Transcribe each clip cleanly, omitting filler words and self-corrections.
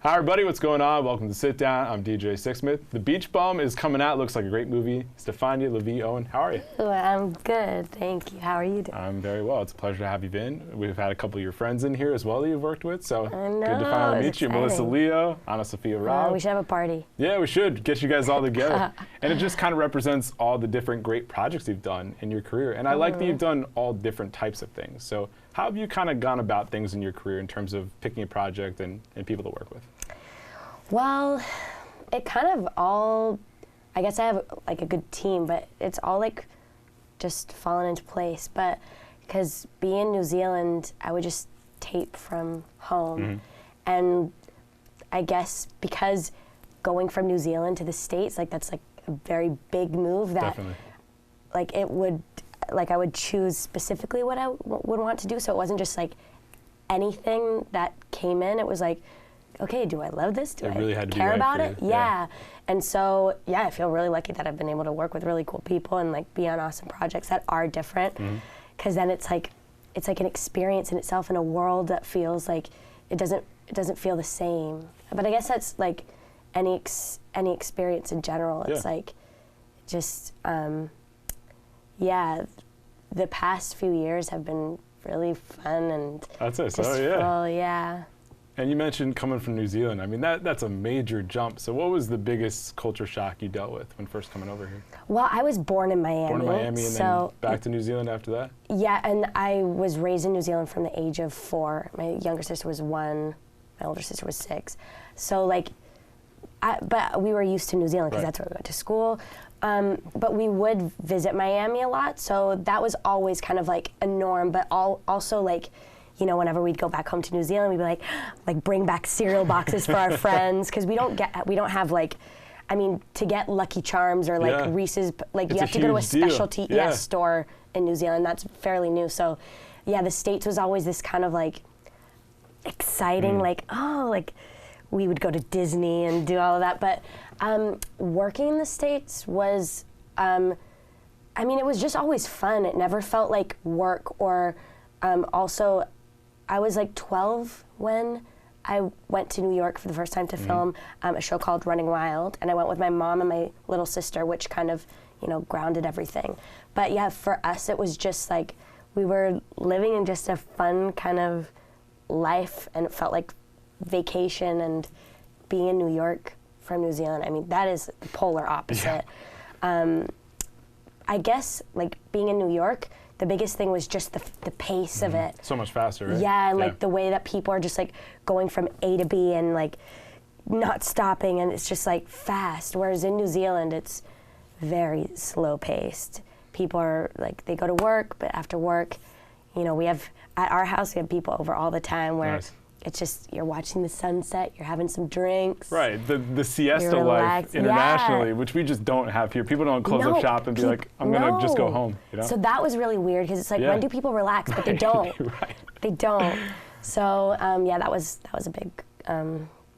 Hi everybody, what's going on? Welcome to Sit Down. I'm DJ Sixsmith. The Beach Bum is coming out. Looks like a great movie. Stefania LaVie Owen, how are you? I'm good, thank you. How are you doing? I'm very well. It's a pleasure to have you in. We've had a couple of your friends in here as well that you've worked with, so I know, good to finally meet exciting. you. Melissa Leo, Anna Sophia Rao. We should have a party. Yeah, we should get you guys all together. And it just kind of represents all the different great projects you've done in your career. And I like that you've done all different types of things. So how have you kind of gone about things in your career in terms of picking a project and people to work with? Well, it kind of all, I guess I have like a good team, but it's all like just fallen into place. But because being in New Zealand, I would just tape from home. And I guess because going from New Zealand to the States, like that's like a very big move that Definitely. like it would, like I would choose specifically what I would want to do. So it wasn't just like anything that came in. It was like, okay, do I love this? Do It really I had to be care right about for it? you. Yeah. And so, yeah, I feel really lucky that I've been able to work with really cool people and like be on awesome projects that are different. Because then it's like an experience in itself in a world that feels like it doesn't feel the same. But I guess that's like any experience in general. It's like just yeah, the past few years have been really fun and That's it. just So yeah. full, yeah. And you mentioned coming from New Zealand. I mean, that's a major jump. So what was the biggest culture shock you dealt with when first coming over here? Well, I was born in Miami. Born in Miami and so then back to New Zealand after that? yeah, and I was raised in New Zealand from the age of 4. My younger sister was 1. My older sister was 6. So like, but we were used to New Zealand because that's where we went to school. But we would visit Miami a lot, so that was always kind of like a norm. But also like, you know, whenever we'd go back home to New Zealand, we'd be like bring back cereal boxes for our friends because we don't have like, I mean, to get Lucky Charms or like Reese's, like you have to go to a specialty store in New Zealand. That's fairly new. So, yeah, the States was always this kind of like exciting, like, oh, like we would go to Disney and do all of that. But working in the States was, I mean, it was just always fun. It never felt like work or also, I was like 12 when I went to New York for the first time to film a show called Running Wild, and I went with my mom and my little sister, which kind of, you know, grounded everything. But yeah, for us, it was just like we were living in just a fun kind of life, and it felt like vacation. And being in New York from New Zealand, I mean, that is the polar opposite. I guess like being in New York, the biggest thing was just the pace of it. So much faster, right? Yeah, and like the way that people are just like going from A to B and like not stopping, and it's just like fast. Whereas in New Zealand, it's very slow paced. People are like, they go to work, but after work, you know, we have, at our house, we have people over all the time where it's just, you're watching the sunset, you're having some drinks. Right, the siesta life internationally, which we just don't have here. People don't close up shop and be like, I'm gonna just go home, you know? So that was really weird, because it's like, when do people relax? But they don't. They don't. So yeah, that was a big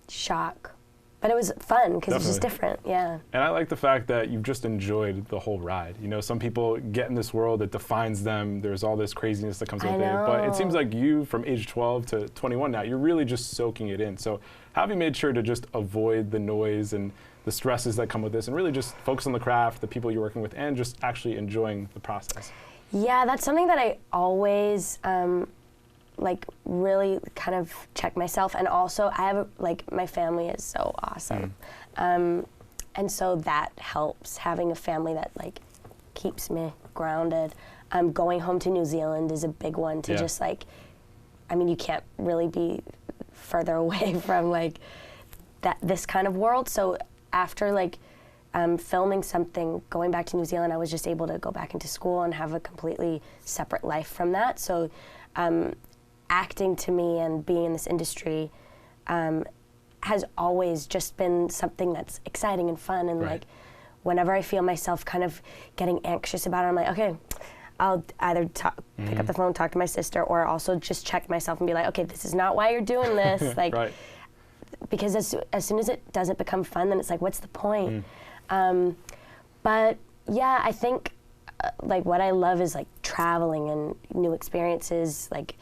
shock. But it was fun, because it's just different, yeah. And I like the fact that you've just enjoyed the whole ride. You know, some people get in this world that defines them. There's all this craziness that comes with it. But it seems like you, from age 12 to 21 now, you're really just soaking it in. So how have you made sure to just avoid the noise and the stresses that come with this and really just focus on the craft, the people you're working with, and just actually enjoying the process? Yeah, that's something that I always like really kind of check myself. And also I have like, my family is so awesome. And so that helps, having a family that like keeps me grounded. Going home to New Zealand is a big one to just like, I mean, you can't really be further away from like this kind of world. So after like filming something, going back to New Zealand, I was just able to go back into school and have a completely separate life from that. So acting to me and being in this industry has always just been something that's exciting and fun. And like, whenever I feel myself kind of getting anxious about it, I'm like, okay, I'll either pick up the phone, talk to my sister, or also just check myself and be like, okay, this is not why you're doing this. Like, because as soon as it doesn't become fun, then it's like, what's the point? But yeah, I think like what I love is like traveling and new experiences, like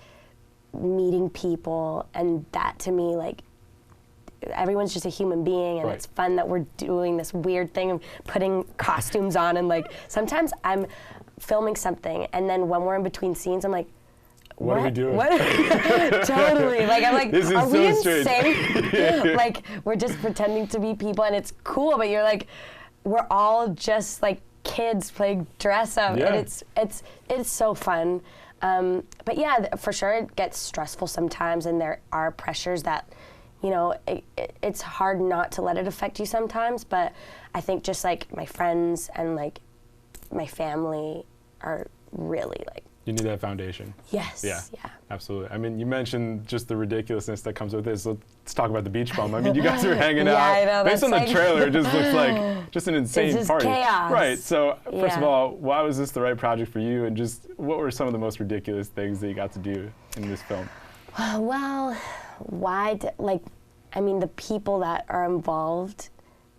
meeting people, and that to me like everyone's just a human being, and Right. it's fun that we're doing this weird thing of putting costumes on, and like sometimes I'm filming something, and then when we're in between scenes, I'm like, What are we doing? What? Totally. Like I'm like, This is are so we strange. insane? Like we're just pretending to be people, and it's cool, but you're like, we're all just like kids playing dress up, Yeah. and it's so fun. But yeah, for sure it gets stressful sometimes, and there are pressures that, you know, it's hard not to let it affect you sometimes. But I think just like my friends and like my family are really like. You need that foundation. Yes. Yeah. Yeah. Absolutely. I mean, you mentioned just the ridiculousness that comes with this. Let's talk about the beach bum. I mean, you guys were hanging out. I know, Based on the like trailer, it just looks like just an insane just party. chaos. Right. So, first of Yeah. all, why was this the right project for you? And just what were some of the most ridiculous things that you got to do in this film? Well, I mean, the people that are involved,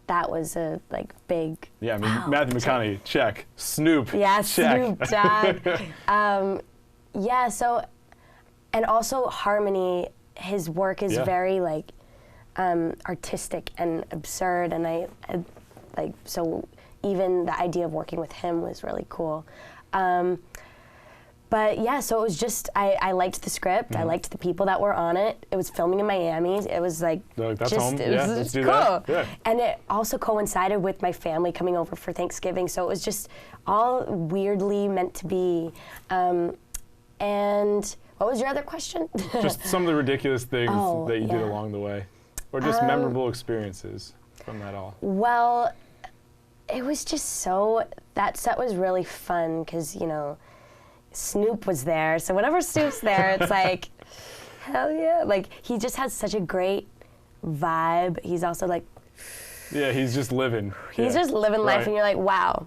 that was a like big. Yeah, I mean, wow. Matthew McConaughey, check. Snoop, Yeah, check. Snoop Dogg. Yeah, so, and also Harmony, his work is Yeah. very like artistic and absurd, and I like, so even the idea of working with him was really cool. But yeah, so it was just, I liked the script, I liked the people that were on it. It was filming in Miami. It was like, They're like, that's just, home. it Yeah, was let's just do cool. that. Yeah. And it also coincided with my family coming over for Thanksgiving, so it was just all weirdly meant to be. And what was your other question? Just some of the ridiculous things Oh, that you did yeah. along the way. Or just memorable experiences from that all. Well, it was just that set was really fun because, you know, Snoop was there. So whenever Snoop's there, it's like, hell yeah. Like, he just has such a great vibe. He's also like, Yeah, he's just living. he's Yeah. just living life, Right. and you're like, wow,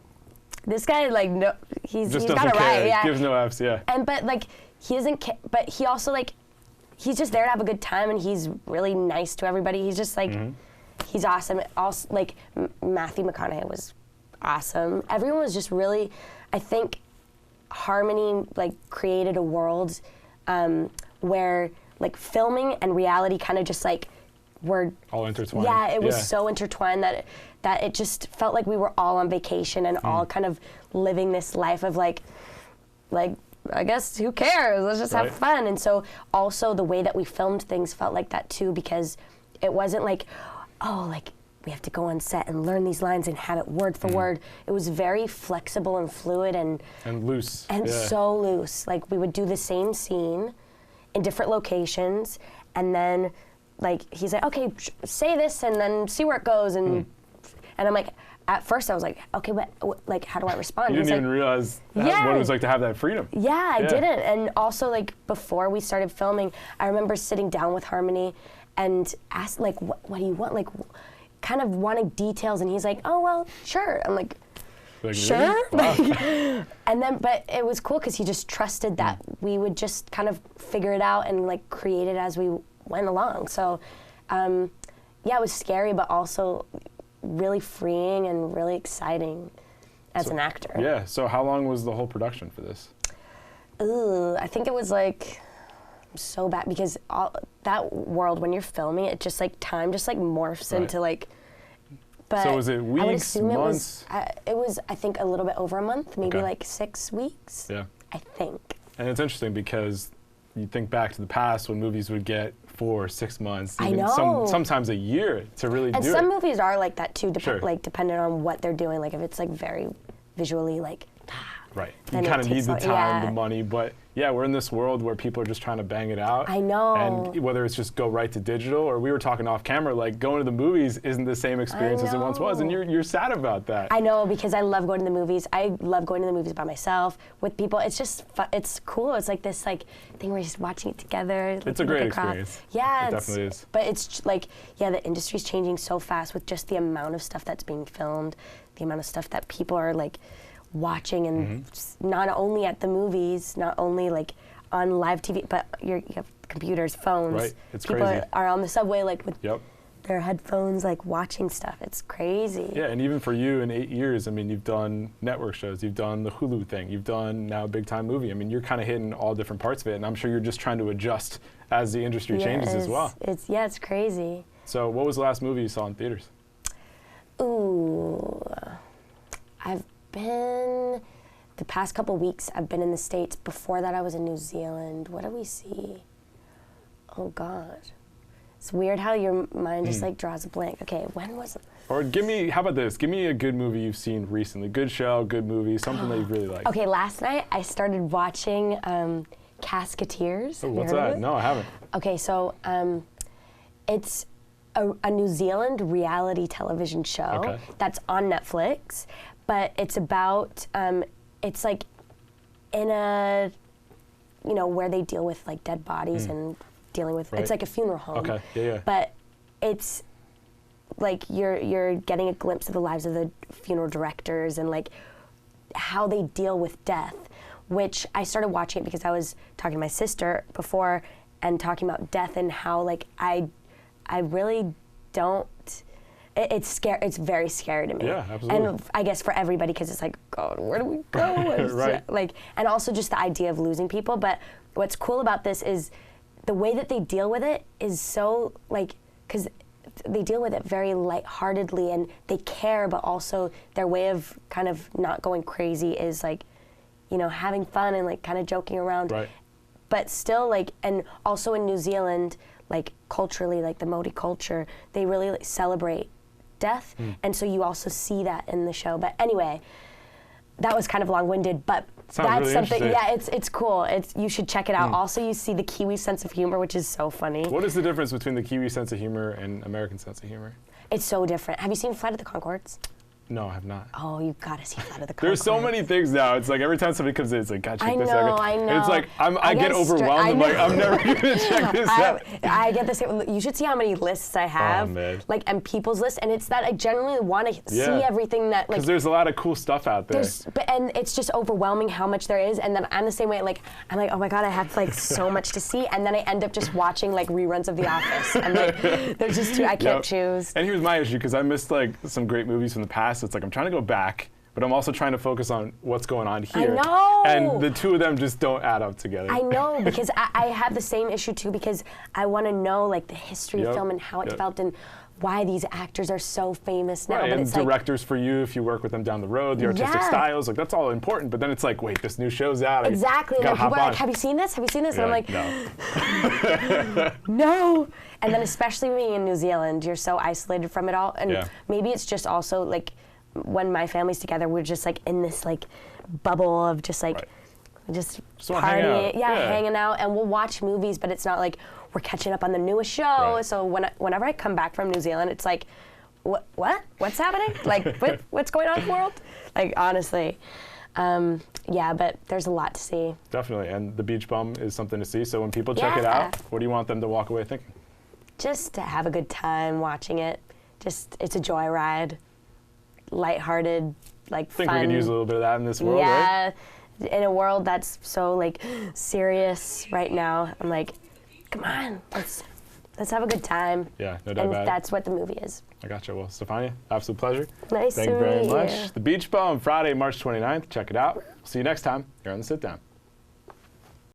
this guy, like, no, he's Just got doesn't it right. care. Yeah. Gives no F's, yeah. And but like he doesn't but he also like he's just there to have a good time, and he's really nice to everybody. He's just like he's awesome. Also like Matthew McConaughey was awesome. Everyone was just really, I think Harmony like created a world where like filming and reality kind of just like were All intertwined. yeah, it was so intertwined that it just felt like we were all on vacation and all kind of living this life of like I guess who cares? Let's just Right. have fun. And so also the way that we filmed things felt like that too, because it wasn't like, oh, like we have to go on set and learn these lines and have it word for word. It was very flexible and fluid and loose. and yeah. so loose. Like we would do the same scene in different locations, and then like he's like, okay, say this and then see where it goes, and I'm like, at first I was like, okay, but like how do I respond? You He's didn't even like, realize Yeah. what it was like to have that freedom. yeah, I Yeah. didn't. And also like before we started filming, I remember sitting down with Harmony and asked like, what do you want? Like kind of wanting details, and he's like, oh, well, sure. I'm like, Like, sure. really? Wow. And then, but it was cool because he just trusted that we would just kind of figure it out and like create it as we went along. So, yeah, it was scary, but also really freeing and really exciting as an actor. Yeah, so how long was the whole production for this? Ooh, I think it was like so bad because that world when you're filming it, just like time just like morphs Right. into like. But So was it I would weeks, assume months? it was I think a little bit over a month, maybe Okay. like 6 weeks. Yeah. I think. And it's interesting because you think back to the past when movies would get 4 or 6 months, I even know. sometimes a year to really And do some it. movies are like that too, Sure. like depending on what they're doing. Like if it's like very visually like. Right. You Then it kind of need takes the a- time, yeah. the money, but yeah, we're in this world where people are just trying to bang it out. I know. And whether it's just go right to digital, or we were talking off camera, like going to the movies isn't the same experience as it once was, and know. you're sad about that. I know, because I love going to the movies. I love going to the movies by myself with people. It's just it's cool. It's like this like thing where you're just watching it together. It's a great experience. Yeah, It definitely is. But it's like, yeah, the industry's changing so fast with just the amount of stuff that's being filmed, the amount of stuff that people are like watching, and not only at the movies, not only like on live TV, but you have computers, phones. Right, it's people crazy. are on the subway like with Yep. their headphones, like watching stuff. It's crazy. Yeah, and even for you in 8 years, I mean, you've done network shows, you've done the Hulu thing, you've done now a big time movie. I mean, you're kind of hitting all different parts of it, and I'm sure you're just trying to adjust as the industry changes as well. It's crazy. So what was the last movie you saw in theaters? Ooh, I've been, the past couple weeks, I've been in the States. Before that, I was in New Zealand. What did we see? Oh, God. It's weird how your mind just like draws a blank. Okay, when was it? Or give me, how about this? Give me a good movie you've seen recently. Good show, good movie, something that you've really liked. Okay, last night I started watching Casketeers. Oh, what's that? No, I haven't. Okay, so it's a New Zealand reality television show that's on Netflix, but it's about, it's like in a, you know, where they deal with like dead bodies and dealing with, it's like a funeral home. Okay, yeah. But it's like you're getting a glimpse of the lives of the funeral directors and like how they deal with death, which I started watching it because I was talking to my sister before and talking about death and how like I really don't, it's scary. It's very scary to me. Yeah, absolutely. And I guess for everybody, because it's like, God, where do we go? Right. Like, and also just the idea of losing people. But what's cool about this is the way that they deal with it is so like, because they deal with it very lightheartedly and they care, but also their way of kind of not going crazy is like, you know, having fun and like kind of joking around. Right. But still like, and also in New Zealand, like culturally, like the Māori culture, they really like, celebrate death. And so you also see that in the show. But anyway, that was kind of long-winded, but sounds that's really something, yeah, it's cool. You should check it out. Also, you see the Kiwi sense of humor, which is so funny. What is the difference between the Kiwi sense of humor and American sense of humor? It's so different. Have you seen Flight of the Conchords? No, I have not. Oh, you've got to see Flight of the Conchords. There's so many things now. It's like every time somebody comes in, it's like, God, check this out. I know. And it's like, I get overwhelmed. I'm like, I'm never going to check this out. I get the same. You should see how many lists I have. Oh, man. Like, and people's lists. And it's that I genuinely want to see everything that, like. Because there's a lot of cool stuff out there. And it's just overwhelming how much there is. And then I'm the same way. Like, I'm like, oh my God, I have like so much to see. And then I end up just watching like reruns of The Office. I'm like, there's just too, I can't choose. And here's my issue, because I missed like some great movies from the past. It's like, I'm trying to go back, but I'm also trying to focus on what's going on here. I know. And the two of them just don't add up together. I know, because I have the same issue too, because I want to know like the history of film and how it felt and why these actors are so famous now. Right, but and it's directors for you, if you work with them down the road, the artistic styles, like that's all important. But then it's like, wait, this new show's out. Exactly. And people are like, have you seen this? Have you seen this? Yeah, and I'm like, no. no. And then especially being in New Zealand, you're so isolated from it all. And maybe it's just also like, when my family's together, we're just like in this like bubble of just like just partying, hanging out, and we'll watch movies, but it's not like we're catching up on the newest show. Right. So whenever I come back from New Zealand, it's like, what's happening? Like what's going on in the world? Like honestly, but there's a lot to see. Definitely, and the Beach Bum is something to see. So when people check it out, what do you want them to walk away thinking? Just to have a good time watching it. Just it's a joyride. Lighthearted, like fun. I think we can use a little bit of that in this world, right? Yeah, in a world that's so like serious right now. I'm like, come on, let's have a good time. Yeah, no doubt about it. And that's what the movie is. I gotcha. Well, Stefania, absolute pleasure. Nice to meet you. Thank you very much. The Beach Bum, Friday, March 29th. Check it out. See you next time here on The Sit Down.